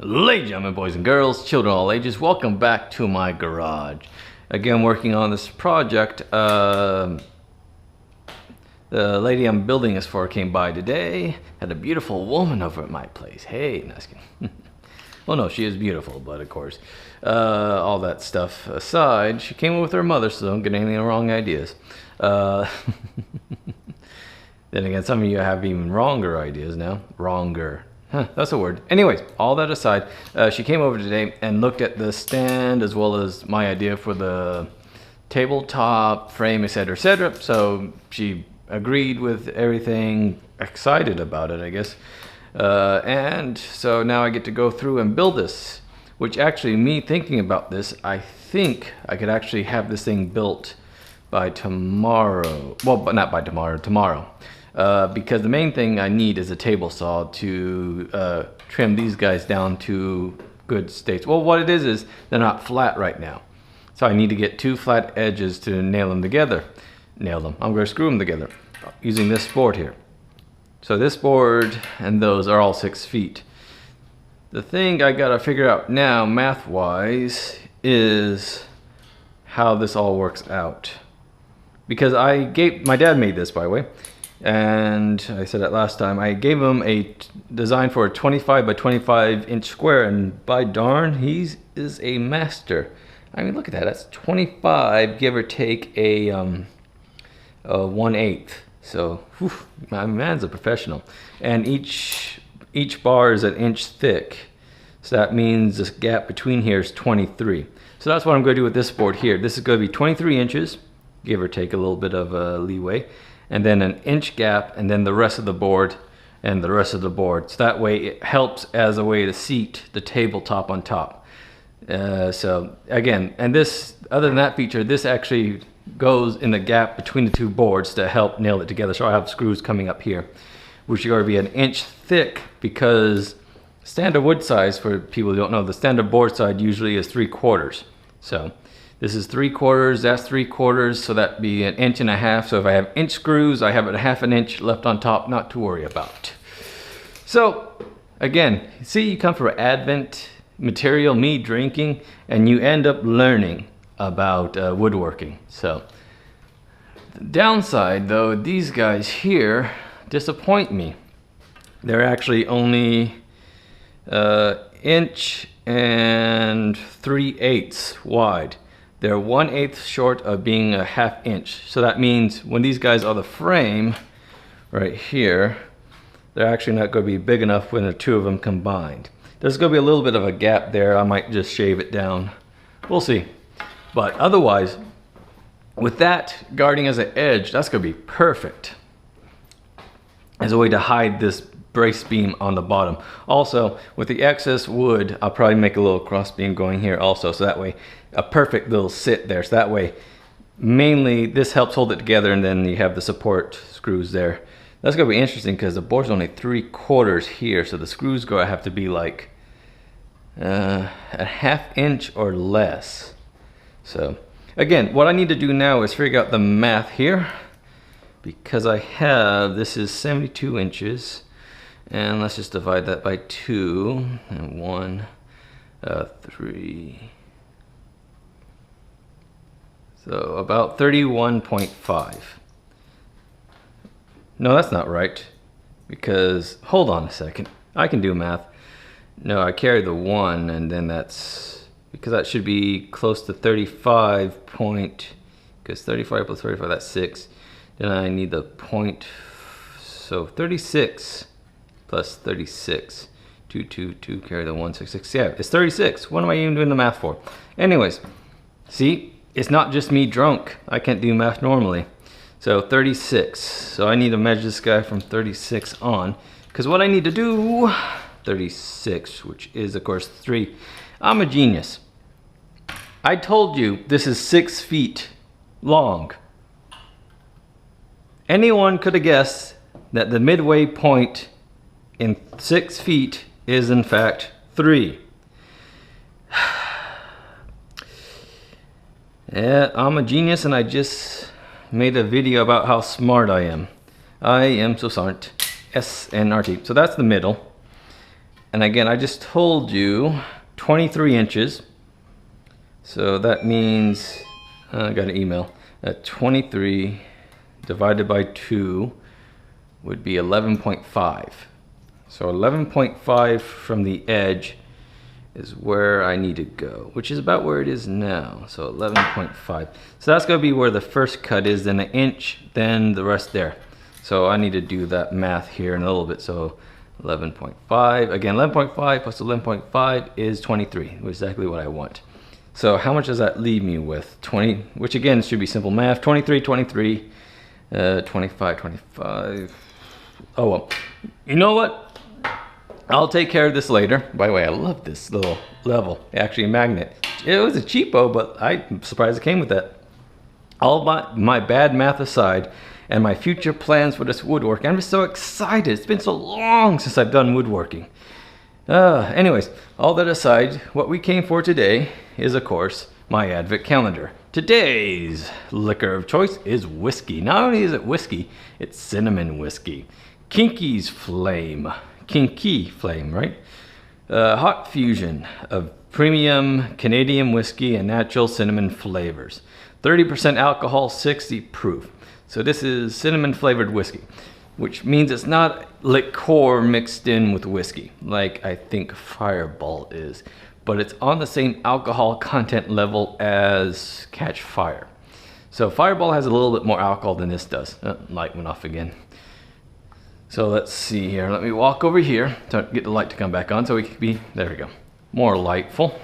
Ladies and gentlemen, boys and girls, children of all ages, welcome back to my garage. Again, working on this project. The lady I'm building this for came by today. Had a beautiful woman over at my place. Hey, nice. Well, no, she is beautiful, but of course, all that stuff aside, she came with her mother, so don't get any wrong ideas. Then again, some of you have even wronger ideas now. Wronger. Huh, that's a word. Anyways, all that aside, she came over today and looked at the stand as well as my idea for the tabletop frame, etc., etc. So she agreed with everything, excited about it, I guess. And so now I get to go through and build this, which actually, me thinking about this, I think I could actually have this thing built by tomorrow. Well, but not by tomorrow, tomorrow. Because the main thing I need is a table saw to trim these guys down to good states. Well, what it is they're not flat right now. So I need to get two flat edges to nail them together. Nail them. I'm going to screw them together using this board here. So this board and those are all 6 feet. The thing I got to figure out now, math-wise, is how this all works out. Because my dad made this, by the way. And I said that last time, I gave him a design for a 25 by 25 inch square, and by darn, he is a master. I mean, look at that, that's 25, give or take a 1/8. So, whew, my man's a professional. And each bar is an inch thick. So that means this gap between here is 23. So that's what I'm going to do with this board here. This is going to be 23 inches, give or take a little bit of leeway. And then an inch gap, and then the rest of the board, and the rest of the board. So that way it helps as a way to seat the tabletop on top. So again, and this, other than that feature, this actually goes in the gap between the two boards to help nail it together. So I have screws coming up here, which are going to be an inch thick, because standard wood size, for people who don't know, the standard board side usually is 3/4. So this is 3/4, that's 3/4, so that'd be 1.5 inches. So if I have inch screws, I have a 1/2 inch left on top, not to worry about. So again, see, you come for Advent material, me drinking, and you end up learning about woodworking. So the downside, though, these guys here disappoint me. They're actually only inch and 3/8 wide. They're 1/8 short of being a 1/2 inch. So that means when these guys are the frame right here, they're actually not going to be big enough when the two of them combined. There's going to be a little bit of a gap there. I might just shave it down. We'll see. But otherwise, with that guarding as an edge, that's going to be perfect as a way to hide this brace beam on the bottom. Also, with the excess wood, I'll probably make a little cross beam going here also, so that way a perfect little sit there. So that way, mainly this helps hold it together, and then you have the support screws there. That's gonna be interesting because the board's only 3/4 here, so the screws gonna have to be like a 1/2 inch or less. So again, what I need to do now is figure out the math here, because I have, this is 72 inches. And let's just divide that by 2, and 1, 3. So about 31.5. No, that's not right. Because, hold on a second. I can do math. No, I carry the 1, and then that's, because that should be close to 35 because 35 plus 35, that's 6. Then I need the point, so 36. Plus 36, 2, carry the 1, 6, 6. Yeah, it's 36. What am I even doing the math for? Anyways, see, it's not just me drunk. I can't do math normally. So 36. So I need to measure this guy from 36 on, because what I need to do, 36, which is of course 3. I'm a genius. I told you this is 6 feet long. Anyone could have guessed that the midway point in 6 feet is in fact 3. Yeah, I'm a genius, and I just made a video about how smart I am. I am so smart. SNRT. So that's the middle. And again, I just told you 23 inches. So that means, I got an email, that 23 divided by 2 would be 11.5. So 11.5 from the edge is where I need to go, which is about where it is now. So 11.5. So that's going to be where the first cut is, then an inch, then the rest there. So I need to do that math here in a little bit. So 11.5, again 11.5 plus 11.5 is 23, which is exactly what I want. So how much does that leave me with? 20, which again should be simple math. 23, 23, 25, 25. Oh well, you know what? I'll take care of this later. By the way, I love this little level. Actually a magnet. It was a cheapo, but I'm surprised it came with that. All my bad math aside, and my future plans for this woodworking, I'm just so excited. It's been so long since I've done woodworking. Anyways, all that aside, what we came for today is, of course, my Advent calendar. Today's liquor of choice is whiskey. Not only is it whiskey, it's cinnamon whiskey. Kinky's Flame. Kinky Flame, right? Hot fusion of premium Canadian whiskey and natural cinnamon flavors. 30% alcohol, 60 proof. So this is cinnamon flavored whiskey, which means it's not liqueur mixed in with whiskey, like I think Fireball is, but it's on the same alcohol content level as Catch Fire. So Fireball has a little bit more alcohol than this does. Light went off again. So let's see here. Let me walk over here to get the light to come back on so we can be, there we go, more lightful,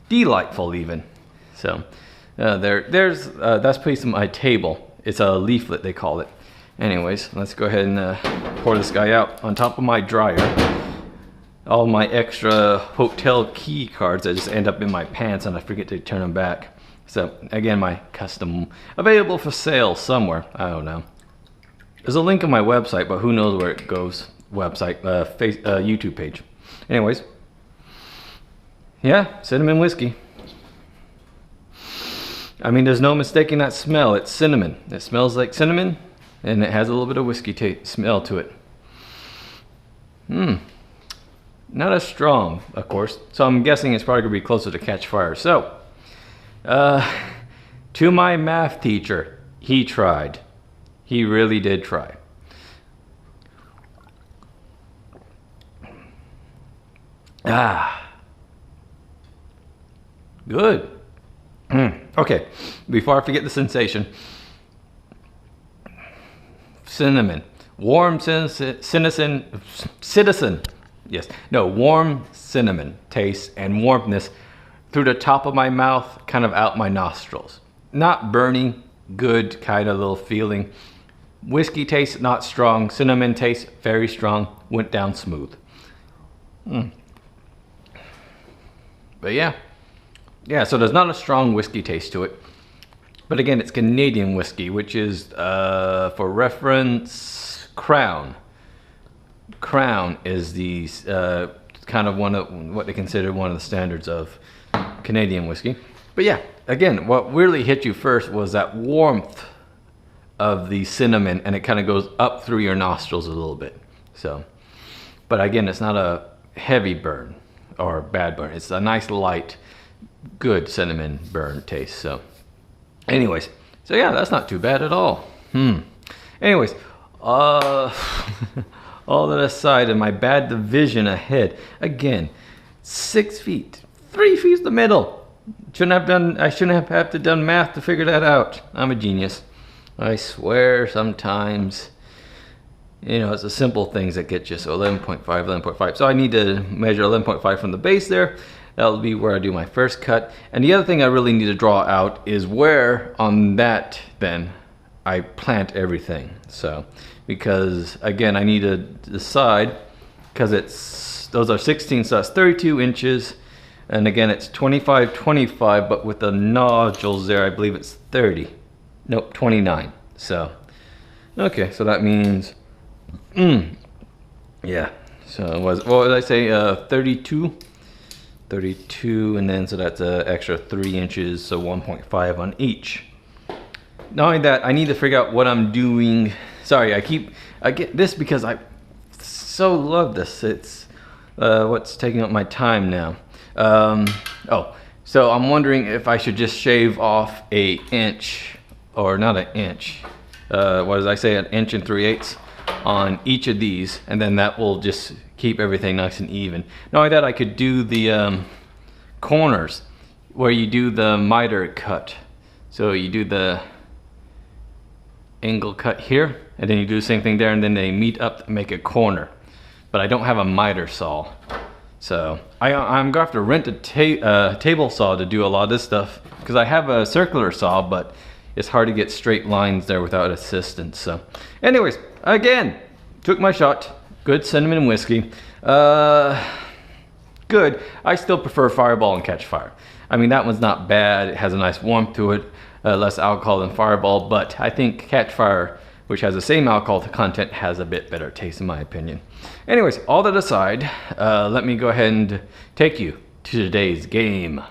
delightful even. So that's placed on my table. It's a leaflet, they call it. Anyways, let's go ahead and pour this guy out on top of my dryer. All my extra hotel key cards that just end up in my pants and I forget to turn them back. So again, my custom, available for sale somewhere. I don't know. There's a link on my website, but who knows where it goes. Website, YouTube page. Anyways, yeah, cinnamon whiskey. I mean, there's no mistaking that smell. It's cinnamon. It smells like cinnamon, and it has a little bit of whiskey smell to it. Not as strong, of course. So I'm guessing it's probably going to be closer to Catch Fire. So, to my math teacher, he tried. He really did try. Good. Okay, before I forget the sensation, cinnamon, warm citizen, yes, no, warm cinnamon taste and warmness through the top of my mouth, kind of out my nostrils. Not burning, good kind of little feeling. Whiskey taste, not strong. Cinnamon taste, very strong. Went down smooth. But yeah. Yeah, so there's not a strong whiskey taste to it. But again, it's Canadian whiskey, which is, for reference, Crown. Crown is the kind of one of what they consider one of the standards of Canadian whiskey. But yeah, again, what really hit you first was that warmth of the cinnamon, and it kind of goes up through your nostrils a little bit. So, but again, it's not a heavy burn or bad burn. It's a nice light, good cinnamon burn taste. So anyways, so yeah, that's not too bad at all. Anyways, all that aside, and my bad division ahead, again, 6 feet, 3 feet the middle. I shouldn't have had to done math to figure that out. I'm a genius. I swear sometimes, you know, it's the simple things that get you. So 11.5, 11.5. So I need to measure 11.5 from the base there. That'll be where I do my first cut. And the other thing I really need to draw out is where on that then I plant everything. So, because again, I need to decide, because those are 16, so that's 32 inches. And again, it's 25, 25, but with the nodules there, I believe it's 30. Nope, 29. So, okay, so that means, yeah. So what did I say, 32? 32, and then so that's an extra 3 inches, so 1.5 on each. Not only that, I need to figure out what I'm doing. Sorry, I get this because I so love this. What's taking up my time now? Oh, so I'm wondering if I should just shave off a inch, or not an inch. What did I say? An inch and 3/8 on each of these, and then that will just keep everything nice and even. Not only that, I could do the corners where you do the miter cut. So you do the angle cut here, and then you do the same thing there, and then they meet up to make a corner. But I don't have a miter saw, so I'm gonna have to rent a table saw to do a lot of this stuff, because I have a circular saw, but it's hard to get straight lines there without assistance. So anyways, again, took my shot. Good cinnamon whiskey. Good. I still prefer Fireball and Catch Fire. I mean, that one's not bad. It has a nice warmth to it, less alcohol than Fireball, but I think Catch Fire, which has the same alcohol content, has a bit better taste in my opinion. Anyways, all that aside, let me go ahead and take you to today's game.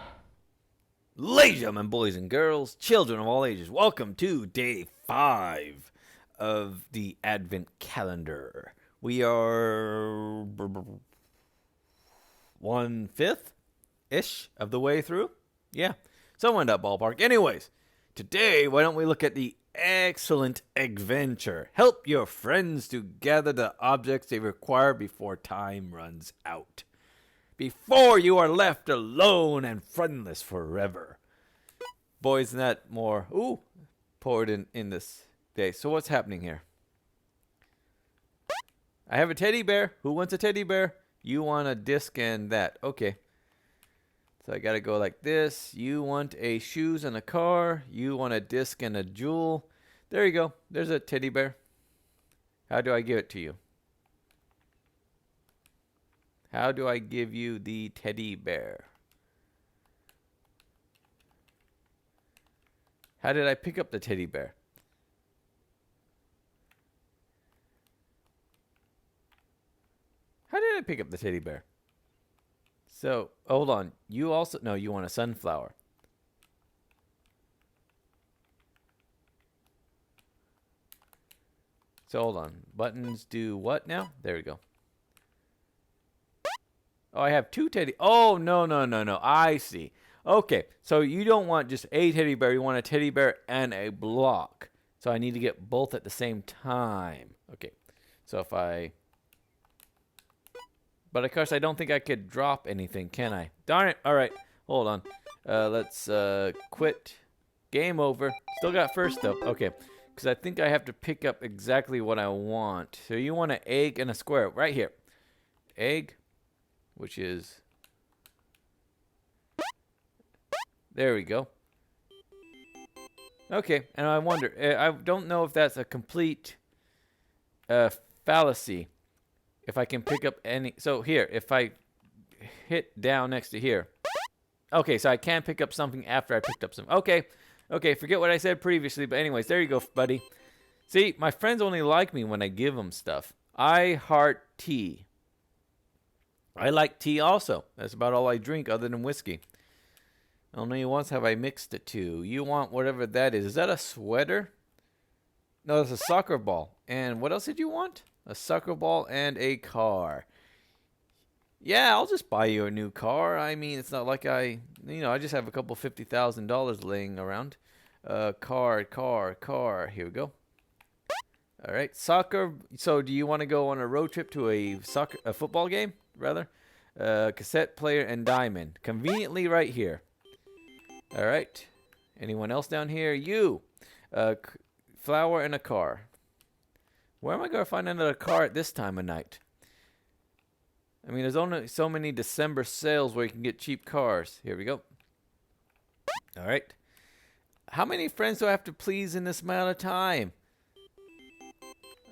Ladies and gentlemen, boys and girls, children of all ages, welcome to day 5 of the Advent calendar. We are 1/5-ish of the way through. Yeah, somewhere in that ballpark. Anyways, today, why don't we look at the excellent adventure. Help your friends to gather the objects they require before time runs out. Before you are left alone and friendless forever. Boy, isn't that more poured in this day. So what's happening here? I have a teddy bear. Who wants a teddy bear? You want a disc and that. Okay. So I gotta go like this. You want a shoes and a car. You want a disc and a jewel. There you go. There's a teddy bear. How do I give it to you? How do I give you the teddy bear? How did I pick up the teddy bear? How did I pick up the teddy bear? So, hold on. You also... No, you want a sunflower. So, hold on. Buttons do what now? There we go. Oh, I have 2 teddy... Oh, no. I see. Okay, so you don't want just a teddy bear. You want a teddy bear and a block. So I need to get both at the same time. Okay, so if I... But of course, I don't think I could drop anything, can I? Darn it. All right, hold on. Let's quit. Game over. Still got first, though. Okay, because I think I have to pick up exactly what I want. So you want an egg and a square right here. Egg, which is... There we go. Okay, and I wonder... I don't know if that's a complete fallacy. If I can pick up any... So here, if I hit down next to here. Okay, so I can pick up something after I picked up some. Okay, forget what I said previously. But anyways, there you go, buddy. See, my friends only like me when I give them stuff. I heart tea. I like tea also. That's about all I drink other than whiskey. Only once have I mixed the two. You want whatever that is. Is that a sweater? No, it's a soccer ball. And what else did you want? A soccer ball and a car. Yeah, I'll just buy you a new car. I mean, it's not like I just have a couple $50,000 laying around. Car. Here we go. All right, soccer. So, do you want to go on a road trip to a football game, rather? Cassette player and diamond. Conveniently right here. All right. Anyone else down here? You. Flower and a car. Where am I going to find another car at this time of night? I mean, there's only so many December sales where you can get cheap cars. Here we go. All right. How many friends do I have to please in this amount of time?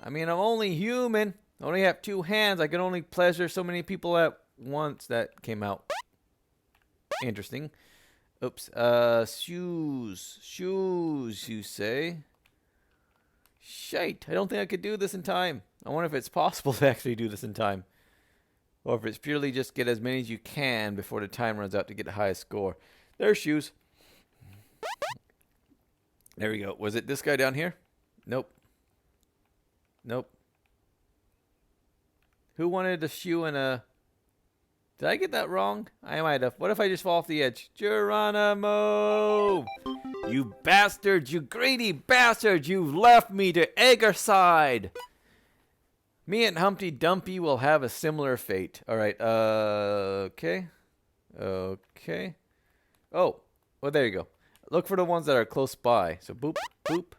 I mean, I'm only human. I only have 2 hands. I can only pleasure so many people at once. That came out interesting. Oops. Shoes, you say? Shite. I don't think I could do this in time. I wonder if it's possible to actually do this in time. Or if it's purely just get as many as you can before the time runs out to get the highest score. There's shoes. There we go. Was it this guy down here? Nope. Who wanted a shoe and a Did I get that wrong? I might have. What if I just fall off the edge? Geronimo! You bastard! You greedy bastard! You've left me to Eggerside! Me and Humpty Dumpty will have a similar fate. Alright, okay. Okay. Oh, well, there you go. Look for the ones that are close by. So, boop, boop.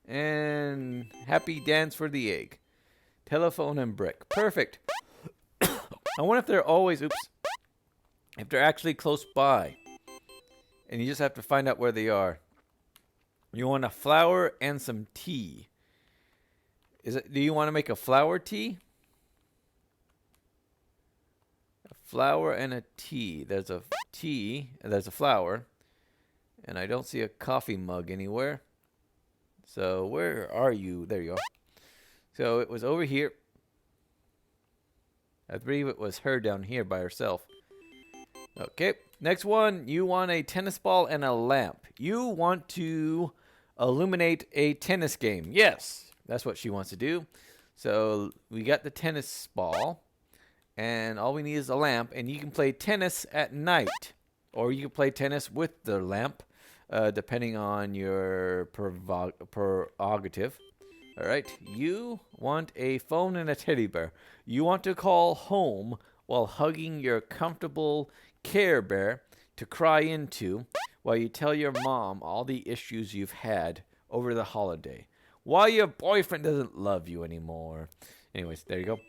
And happy dance for the egg. Telephone and brick. Perfect. I wonder if they're always, oops, if they're actually close by. And you just have to find out where they are. You want a flower and some tea. Do you want to make a flower tea? A flower and a tea. There's a tea, there's a flower. And I don't see a coffee mug anywhere. So where are you? There you are. So it was over here. I believe it was her down here by herself. Okay, next one. You want a tennis ball and a lamp. You want to illuminate a tennis game. Yes, that's what she wants to do. So we got the tennis ball, and all we need is a lamp, and you can play tennis at night, or you can play tennis with the lamp, depending on your prerogative. All right, you want a phone and a teddy bear. You want to call home while hugging your comfortable Care Bear to cry into while you tell your mom all the issues you've had over the holiday. Why your boyfriend doesn't love you anymore. Anyways, there you go.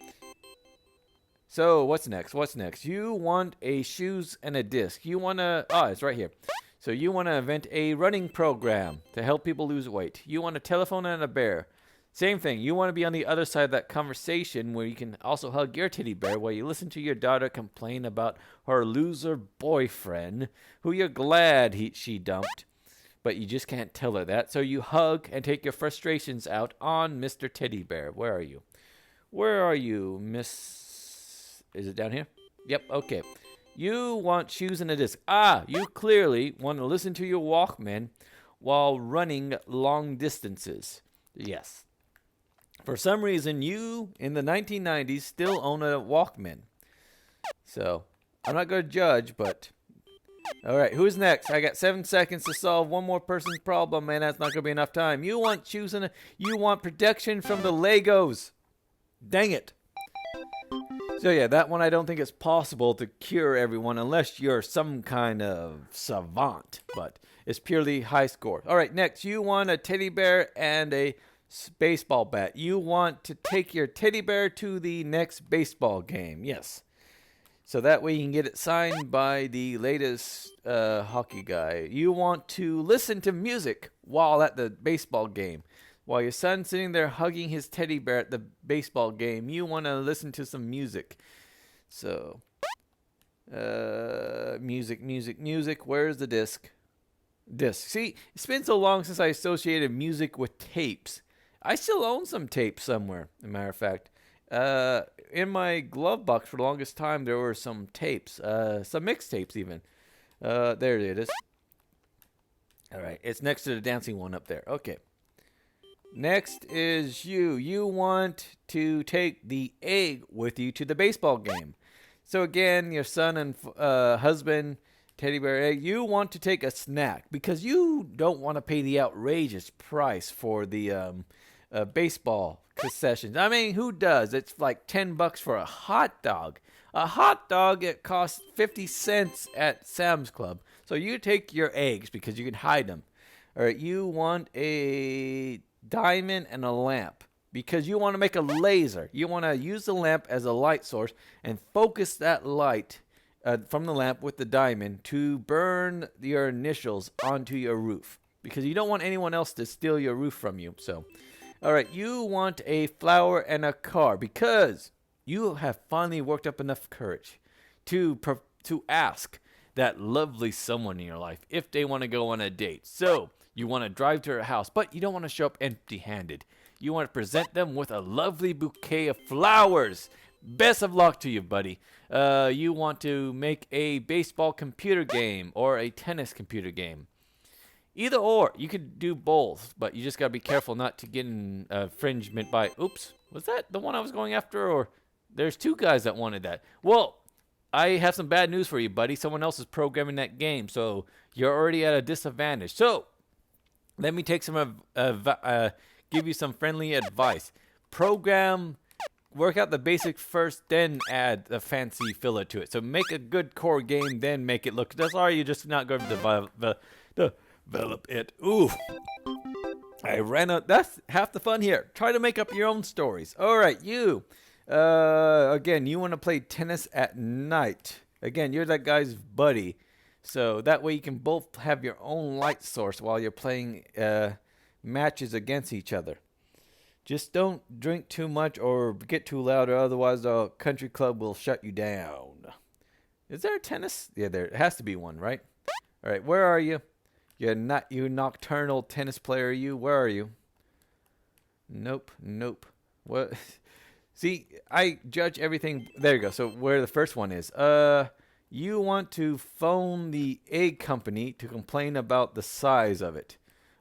So, what's next? What's next? You want a shoes and a disc. You want to... Ah, it's right here. So, you want to invent a running program to help people lose weight. You want a telephone and a bear. Same thing. You want to be on the other side of that conversation where you can also hug your teddy bear while you listen to your daughter complain about her loser boyfriend who you're glad she dumped, but you just can't tell her that. So you hug and take your frustrations out on Mr. Teddy Bear. Where are you? Where are you, Miss... Is it down here? Yep, okay. You want shoes and a disc. Ah, you clearly want to listen to your Walkman while running long distances. Yes. For some reason, you, in the 1990s, still own a Walkman. So, I'm not going to judge, but... Alright, who's next? I got 7 seconds to solve one more person's problem, man. That's not going to be enough time. You want shoes and you want protection from the Legos. Dang it. So, yeah, that one I don't think it's possible to cure everyone unless you're some kind of savant. But it's purely high score. Alright, next. You want a teddy bear and a... baseball bat. You want to take your teddy bear to the next baseball game. Yes. So that way you can get it signed by the latest hockey guy. You want to listen to music while at the baseball game. While your son's sitting there hugging his teddy bear at the baseball game, you want to listen to some music. So, music. Where's the disc? Disc. See, it's been so long since I associated music with tapes. I still own some tapes somewhere, as a matter of fact. In my glove box for the longest time, there were some tapes. Some mixtapes, even. There it is. Alright, it's next to the dancing one up there. Okay. Next is you. You want to take the egg with you to the baseball game. So again, your son and husband... teddy bear egg, you want to take a snack because you don't want to pay the outrageous price for the baseball concessions. I mean, who does? It's like $10 for a hot dog. A hot dog, it costs 50 cents at Sam's Club. So you take your eggs because you can hide them. All right, you want a diamond and a lamp because you want to make a laser. You want to use the lamp as a light source and focus that light from the lamp with the diamond to burn your initials onto your roof because you don't want anyone else to steal your roof from you. So, all right, you want a flower and a car because you have finally worked up enough courage to ask that lovely someone in your life if they want to go on a date. So you want to drive to her house, but you don't want to show up empty-handed. You want to present them with a lovely bouquet of flowers. Best of luck to you, buddy. You want to make a baseball computer game or a tennis computer game. Either or. You could do both, but you just got to be careful not to get an infringement by... Oops. Was that the one I was going after? Or there's two guys that wanted that. Well, I have some bad news for you, buddy. Someone else is programming that game, so you're already at a disadvantage. So let me take give you some friendly advice. Work out the basics first, then add a fancy filler to it. So make a good core game, then make it look. That's all. You're just not going to develop it. Ooh, I ran out. That's half the fun here. Try to make up your own stories. All right, you. Again, you want to play tennis at night. Again, you're that guy's buddy. So that way you can both have your own light source while you're playing matches against each other. Just don't drink too much or get too loud, or otherwise the country club will shut you down. Is there a tennis? Yeah, there has to be one, right? All right, where are you? You're not you nocturnal tennis player. You, where are you? Nope. What? See, I judge everything. There you go. So where the first one is. You want to phone the egg company to complain about the size of it.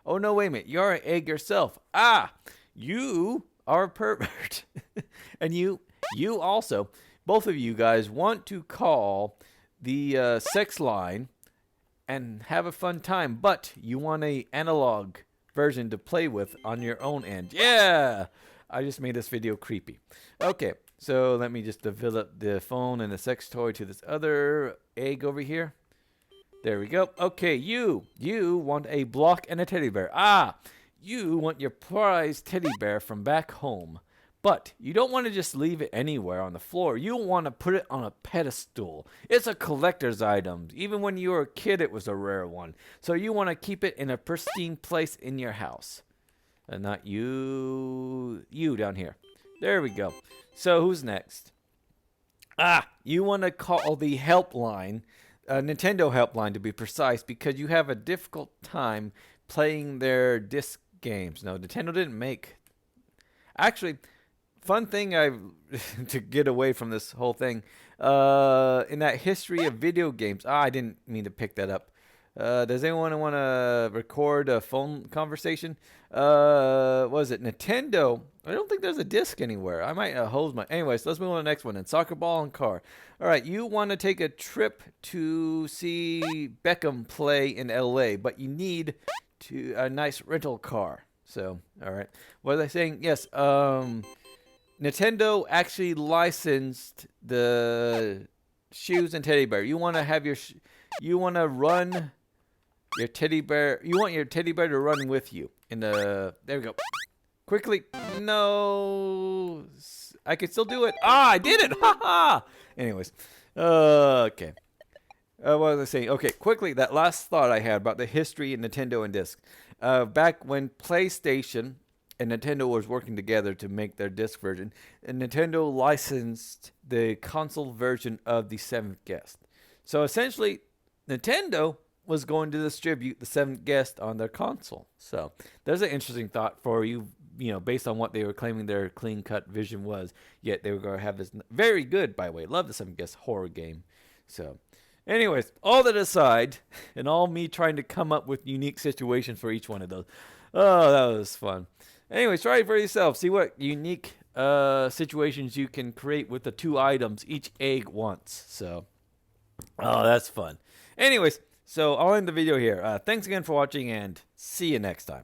Oh, no, wait a minute. You're an egg yourself. Ah, you are a pervert. And you also, both of you guys want to call the sex line and have a fun time, but you want a analog version to play with on your own end. Yeah! I just made this video creepy. Okay, so let me just develop the phone and the sex toy to this other egg over here. There we go. Okay, you want a block and a teddy bear. Ah, you want your prized teddy bear from back home. But you don't want to just leave it anywhere on the floor. You want to put it on a pedestal. It's a collector's item. Even when you were a kid, it was a rare one. So you want to keep it in a pristine place in your house. And not you down here. There we go. So who's next? Ah, you want to call the helpline, Nintendo helpline to be precise, because you have a difficult time playing their disc games. No, Nintendo didn't make. Actually, fun thing to get away from this whole thing. In that history of video games, I didn't mean to pick that up. Does anyone want to record a phone conversation? Was it Nintendo? I don't think there's a disc anywhere. I might hose my. Anyways, let's move on to the next one. And soccer ball and car. All right, you want to take a trip to see Beckham play in L.A., but you need a nice rental car. So, all right. What was I saying? Yes. Nintendo actually licensed the shoes and teddy bear. You want to have you want to run your teddy bear. You want your teddy bear to run with you there we go. Quickly. No. I can still do it. Ah, I did it. Ha ha. Anyways. Okay. What was I saying? Okay, quickly, that last thought I had about the history of Nintendo and disc. Back when PlayStation and Nintendo was working together to make their disc version, and Nintendo licensed the console version of the Seventh Guest. So essentially, Nintendo was going to distribute the Seventh Guest on their console. So there's an interesting thought for you, based on what they were claiming their clean-cut vision was. Yet they were going to have this very good, by the way, love the Seventh Guest horror game. So anyways, all that aside, and all me trying to come up with unique situations for each one of those. Oh, that was fun. Anyways, try it for yourself. See what unique situations you can create with the two items each egg wants. So, oh, that's fun. Anyways, so I'll end the video here. Thanks again for watching, and see you next time.